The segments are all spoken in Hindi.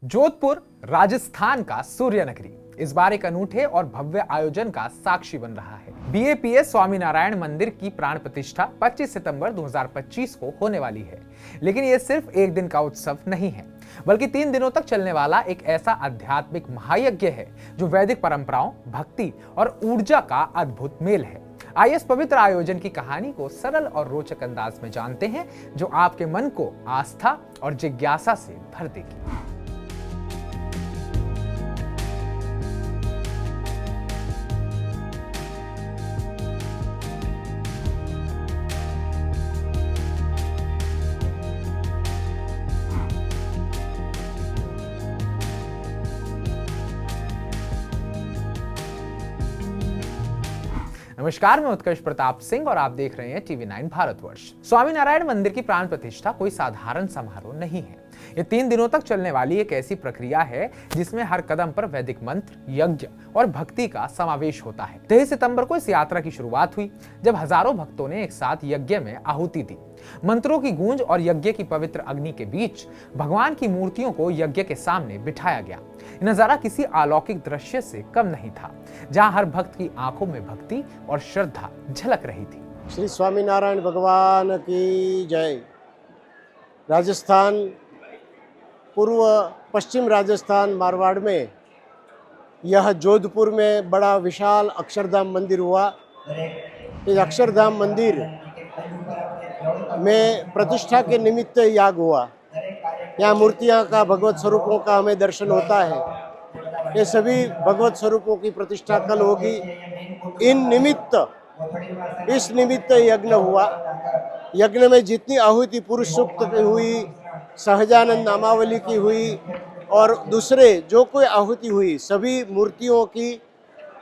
जोधपुर राजस्थान का सूर्य नगरी इस बार एक अनूठे और भव्य आयोजन का साक्षी बन रहा है। बीएपीएस स्वामीनारायण मंदिर की प्राण प्रतिष्ठा 25 सितंबर 2025 को होने वाली है। लेकिन यह सिर्फ एक दिन का उत्सव नहीं है, बल्कि 3 दिनों तक चलने वाला एक ऐसा आध्यात्मिक महायज्ञ है जो वैदिक परंपराओं, भक्ति और ऊर्जा का अद्भुत मेल है। आइए इस पवित्र आयोजन की कहानी को सरल और रोचक अंदाज में जानते हैं, जो आपके मन को आस्था और जिज्ञासा से भर देगी। नमस्कार, मैं उत्कर्ष प्रताप सिंह और आप देख रहे हैं TV9 भारतवर्ष। स्वामीनारायण मंदिर की प्राण प्रतिष्ठा कोई साधारण समारोह नहीं है। ये 3 दिनों तक चलने वाली एक ऐसी प्रक्रिया है जिसमें हर कदम पर वैदिक मंत्र, यज्ञ और भक्ति का समावेश होता है। 23 सितंबर को इस यात्रा की शुरुआत हुई, जब हजारों भक्तों ने एक साथ यज्ञ में आहुति दी। मंत्रों की गूंज और यज्ञ की पवित्र अग्नि के बीच भगवान की मूर्तियों को यज्ञ के सामने बिठाया गया। नजारा किसी अलौकिक दृश्य से कम नहीं था, जहां हर भक्त की आंखों में भक्ति और श्रद्धा झलक रही थी। श्री स्वामीनारायण भगवान की जय। राजस्थान, पूर्व पश्चिम राजस्थान मारवाड़ में यह जोधपुर में बड़ा विशाल अक्षरधाम मंदिर हुआ। इस अक्षरधाम मंदिर में प्रतिष्ठा के निमित्त याग हुआ। यहाँ मूर्तियाँ का, भगवत स्वरूपों का हमें दर्शन होता है। ये सभी भगवत स्वरूपों की प्रतिष्ठा कल होगी। इस निमित्त यज्ञ हुआ। यज्ञ में जितनी आहुति पुरुष सूक्त की हुई, सहजानंद नामावली की हुई और दूसरे जो कोई आहुति हुई, सभी मूर्तियों की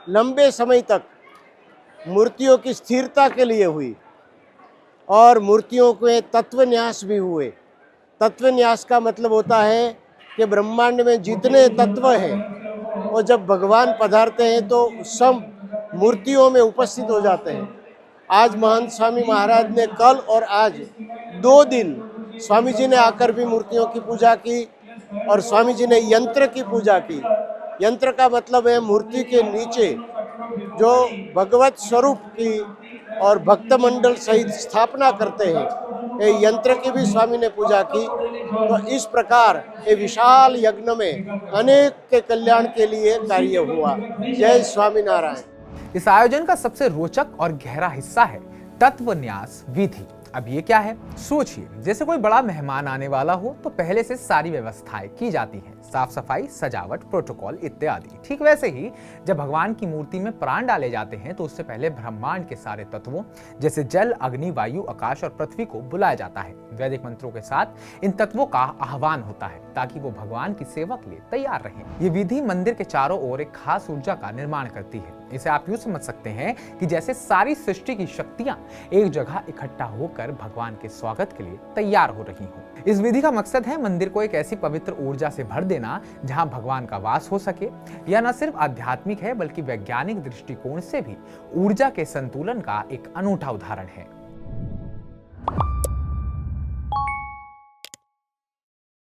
लंबे समय तक मूर्तियों की स्थिरता के लिए हुई और मूर्तियों के तत्वन्यास भी हुए। तत्वन्यास का मतलब होता है कि ब्रह्मांड में जितने तत्व हैं वो जब भगवान पधारते हैं तो सब मूर्तियों में उपस्थित हो जाते हैं। आज महंत स्वामी महाराज ने कल और आज 2 दिन स्वामी जी ने आकर भी मूर्तियों की पूजा की और स्वामी जी ने यंत्र की पूजा की। यंत्र का मतलब है मूर्ति के नीचे जो भगवत स्वरूप की और भक्त मंडल सहित स्थापना करते हैं, ये यंत्र की भी स्वामी ने पूजा की। तो इस प्रकार ये विशाल यज्ञ में अनेक के कल्याण के लिए कार्य हुआ। जय स्वामीनारायण। इस आयोजन का सबसे रोचक और गहरा हिस्सा है तत्वन्यास विधि। अब ये क्या है? सोचिए, जैसे कोई बड़ा मेहमान आने वाला हो तो पहले से सारी व्यवस्थाएं की जाती हैं, साफ सफाई, सजावट, प्रोटोकॉल इत्यादि। ठीक वैसे ही जब भगवान की मूर्ति में प्राण डाले जाते हैं तो उससे पहले ब्रह्मांड के सारे तत्वों जैसे जल, अग्नि, वायु, आकाश और पृथ्वी को बुलाया जाता है। वैदिक मंत्रों के साथ इन तत्वों का आह्वान होता है ताकि वो भगवान की सेवा के लिए तैयार रहें। ये विधि मंदिर के चारों ओर एक खास ऊर्जा का निर्माण करती है। इसे आप यूं समझ सकते हैं कि जैसे सारी सृष्टि की शक्तियां एक जगह इकट्ठा होकर भगवान के स्वागत के लिए तैयार हो रही हों। इस विधि का मकसद है मंदिर को एक ऐसी पवित्र ऊर्जा से भर देना जहां भगवान का वास हो सके। यह न सिर्फ आध्यात्मिक है बल्कि वैज्ञानिक दृष्टिकोण से भी ऊर्जा के संतुलन का एक अनूठा उदाहरण है।